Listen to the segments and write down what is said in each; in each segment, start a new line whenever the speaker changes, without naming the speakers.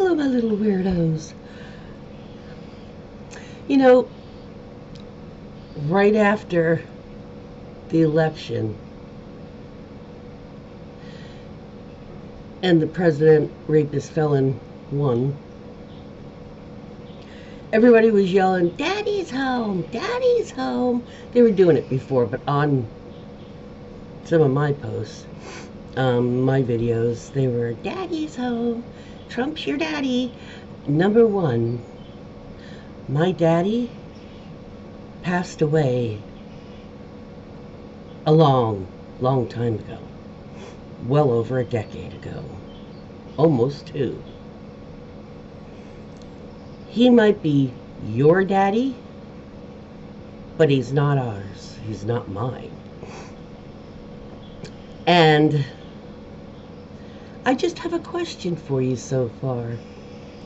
Hello, my little weirdos. You know, right after the election and the president rapist felon won, everybody was yelling, "Daddy's home! Daddy's home!" They were doing it before, but on some of my posts, my videos, they were, "Daddy's home! Trump's your daddy!" Number one, my daddy passed away a long, long time ago. Well over a decade ago. Almost two. He might be your daddy, but he's not ours. He's not mine. And I just have a question for you so far.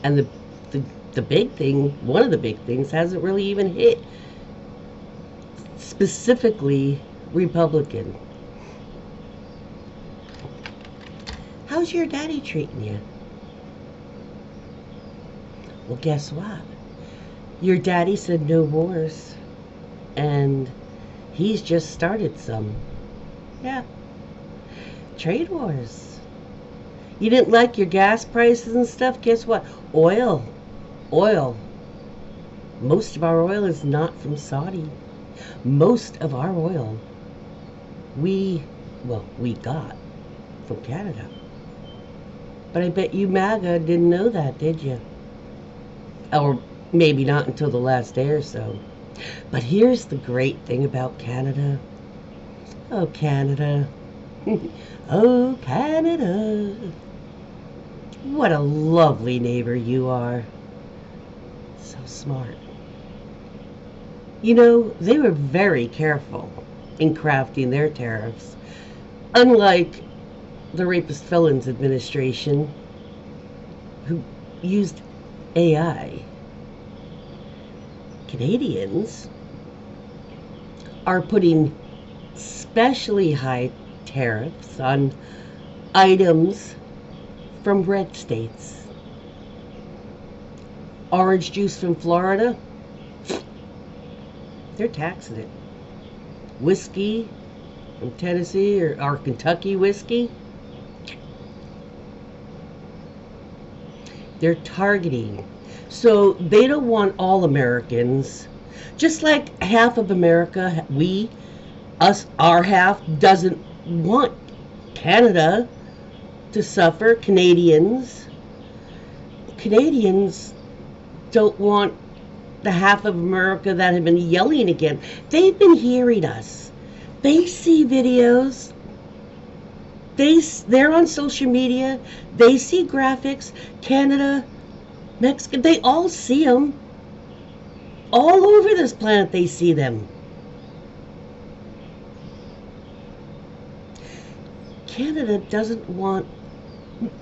And the big thing, one of the big things, hasn't really even hit specifically Republican. How's your daddy treating you? Well, guess what? Your daddy said no wars, and he's just started some. Yeah. Trade wars. You didn't like your gas prices and stuff? Guess what? Oil. Most of our oil is not from Saudi. Most of our oil we got from Canada. But I bet you MAGA didn't know that, did you? Or maybe not until the last day or so. But here's the great thing about Canada. Oh, Canada. Oh, Canada. What a lovely neighbor you are. So smart. You know, they were very careful in crafting their tariffs. Unlike the Rapist Felons Administration, who used AI. Canadians are putting specially high tariffs on items from red states. Orange juice from Florida, they're taxing it. Whiskey from Tennessee or Kentucky whiskey, they're targeting. So they don't want all Americans, just like half of America, our half, doesn't want Canada to suffer. Canadians don't want the half of America that have been yelling again. They've been hearing us. They see videos. They're on social media. They see graphics. Canada, Mexico, they all see them. All over this planet they see them. Canada doesn't want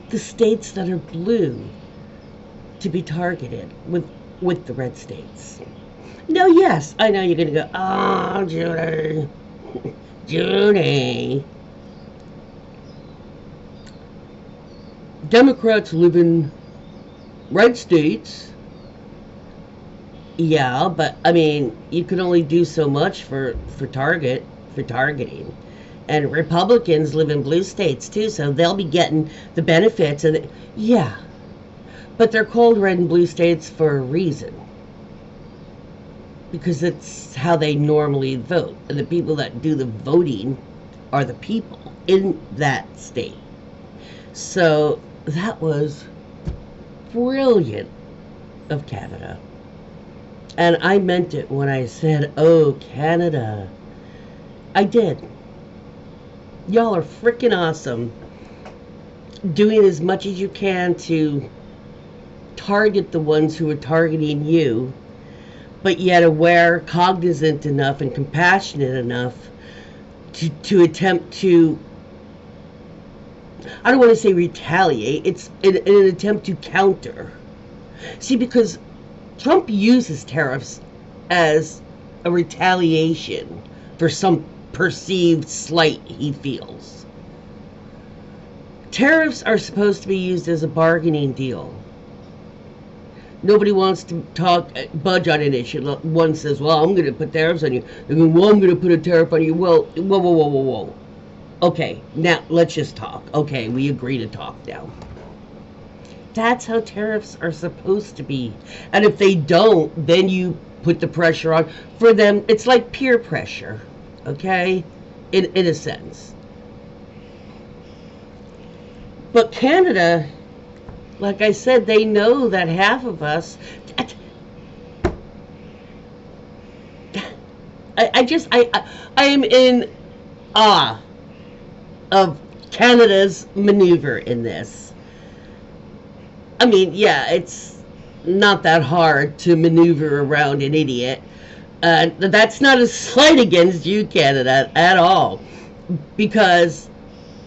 the states that are blue to be targeted with the red states. No, yes, I know you're going to go, "Oh, Judy, Judy. Democrats live in red states." Yeah, but I mean, you can only do so much for targeting. And Republicans live in blue states too, so they'll be getting the benefits of it. Yeah, but they're called red and blue states for a reason, because it's how they normally vote. And the people that do the voting are the people in that state. So that was brilliant of Canada. And I meant it when I said, "Oh, Canada." I did. Y'all are freaking awesome. Doing as much as you can to target the ones who are targeting you, but yet aware, cognizant enough, and compassionate enough to attempt to, I don't want to say retaliate, it's an attempt to counter. See, because Trump uses tariffs as a retaliation for some perceived slight he feels. Tariffs are supposed to be used as a bargaining deal. Nobody wants to budge on an issue. One says, well, I'm going to put tariffs on you. They're going, well, I'm going to put a tariff on you. Well, whoa, whoa, whoa, whoa, whoa. Okay, now let's just talk. Okay, we agree to talk now. That's how tariffs are supposed to be. And if they don't, then you put the pressure on. For them, it's like peer pressure, okay? In a sense. But Canada, like I said, they know that half of us... I am in awe of Canada's maneuver in this. I mean, yeah, it's not that hard to maneuver around an idiot. That's not a slight against you, Canada, at all. Because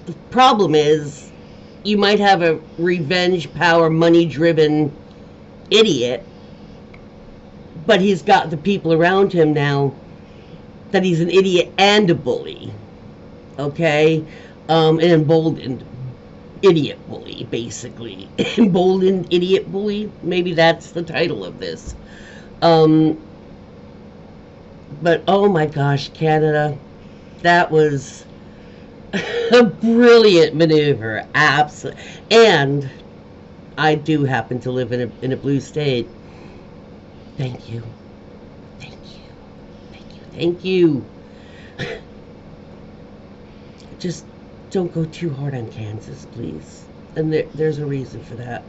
the problem is, you might have a revenge, power, money-driven idiot, but he's got the people around him now that he's an idiot and a bully. Okay? An emboldened idiot bully, basically. Emboldened idiot bully? Maybe that's the title of this. But, oh my gosh, Canada, that was a brilliant maneuver. Absolutely. And I do happen to live in a blue state. Thank you. Thank you. Thank you. Thank you. Just don't go too hard on Kansas, please. And there's a reason for that.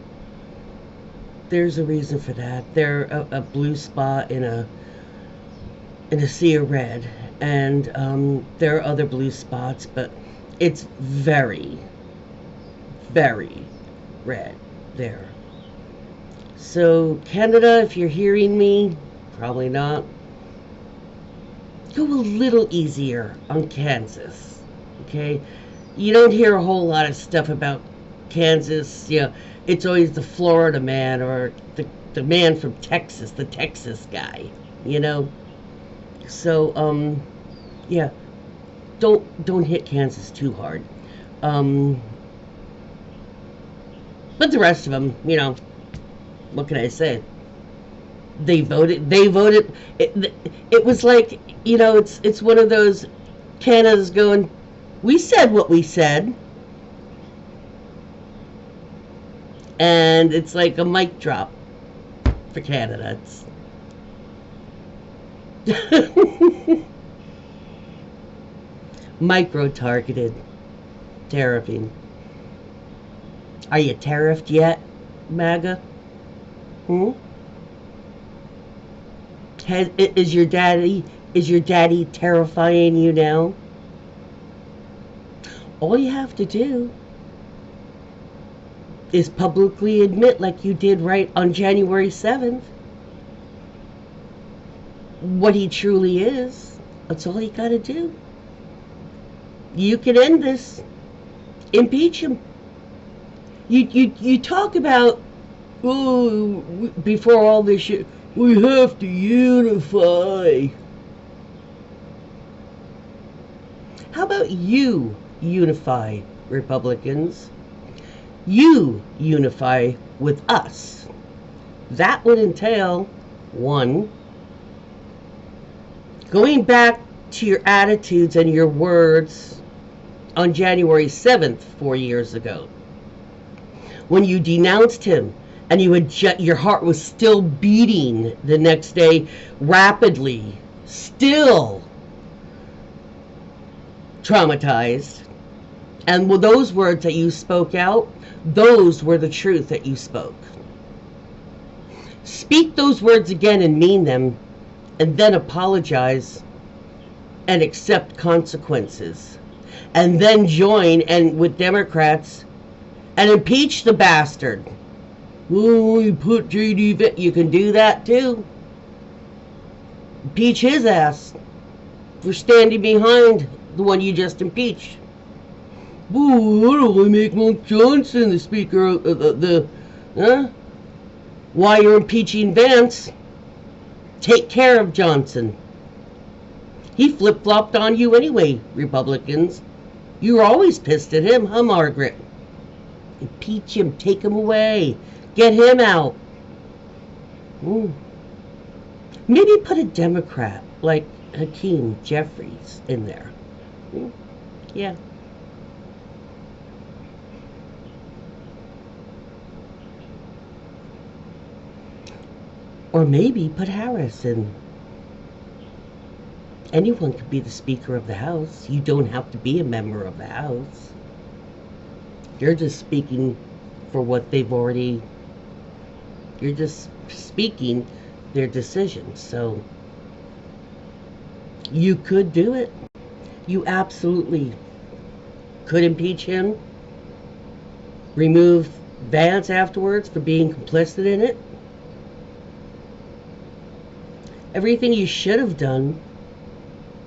There's a reason for that. They're a blue spot in a sea of red. And there are other blue spots, but it's very, very red there. So, Canada, if you're hearing me, probably not, go a little easier on Kansas, okay? You don't hear a whole lot of stuff about Kansas. You know, it's always the Florida man or the man from Texas, the Texas guy, you know? So, yeah, don't hit Kansas too hard. But the rest of them, you know, what can I say? They voted. It was like, you know, it's one of those, Canada's going, we said what we said. And it's like a mic drop for Canada. It's micro-targeted tariffing. Are you tariffed yet, MAGA? Is your daddy terrifying you now? All you have to do is publicly admit, like you did right on January 7th, what he truly is. That's all you gotta do. You can end this. Impeach him. You talk about, oh, before all this shit, we have to unify. How about you unify, Republicans? You unify with us. That would entail, 1, going back to your attitudes and your words on January 7th, 4 years ago, when you denounced him and your heart was still beating the next day rapidly, still traumatized. And with those words that you spoke out, those were the truth that you spoke. Speak those words again and mean them, and then apologize and accept consequences. And then join with Democrats and impeach the bastard. Oh, you put JD, you can do that too. Impeach his ass for standing behind the one you just impeached. Ooh, why don't I make Mike Johnson the speaker of Why you're impeaching Vance, take care of Johnson. He flip-flopped on you anyway, Republicans. You were always pissed at him, huh, Margaret? Impeach him, take him away, get him out. Mm. Maybe put a Democrat like Hakeem Jeffries in there. Mm. Yeah. Or maybe put Harris in. Anyone could be the Speaker of the House. You don't have to be a member of the House. You're just speaking for what they've already, you're just speaking their decisions. So you could do it. You absolutely could impeach him, remove Vance afterwards for being complicit in it. Everything you should have done,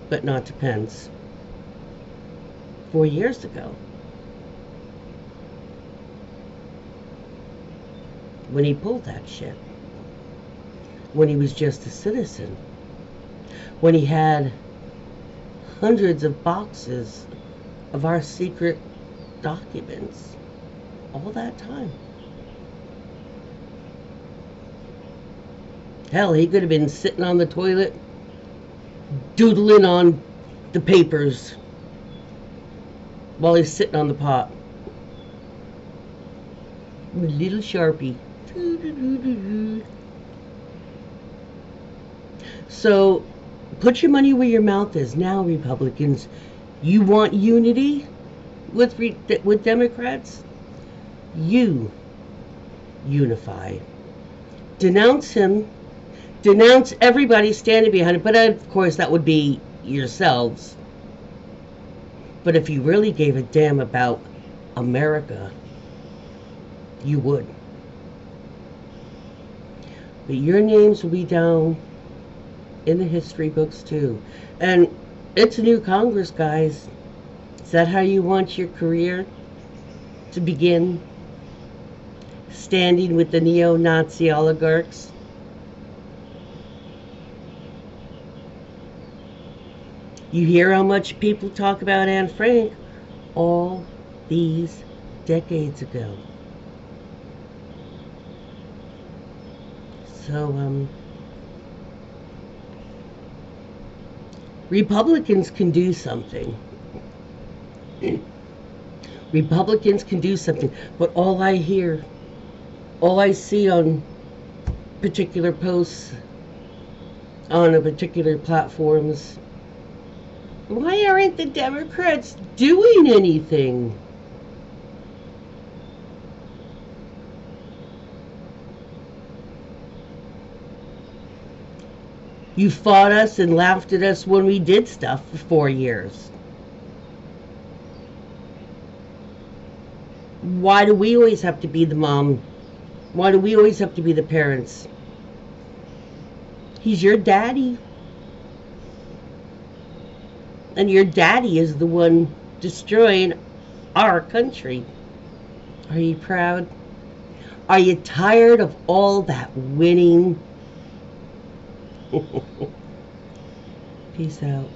but not to Pence, 4 years ago. When he pulled that shit. When he was just a citizen. When he had hundreds of boxes of our secret documents all that time. Hell, he could have been sitting on the toilet doodling on the papers while he's sitting on the pot. Little Sharpie. So put your money where your mouth is now, Republicans. You want unity with Democrats? You unify. Denounce him. Denounce everybody standing behind it. But of course, that would be yourselves. But if you really gave a damn about America, you would. But your names will be down in the history books too. And it's a new Congress, guys. Is that how you want your career to begin? Standing with the neo-Nazi oligarchs? You hear how much people talk about Anne Frank all these decades ago. So, Republicans can do something. Republicans can do something. But all I hear, all I see on particular posts, on a particular platforms, why aren't the Democrats doing anything? You fought us and laughed at us when we did stuff for 4 years. Why do we always have to be the mom? Why do we always have to be the parents? He's your daddy. And your daddy is the one destroying our country. Are you proud? Are you tired of all that winning? Peace out.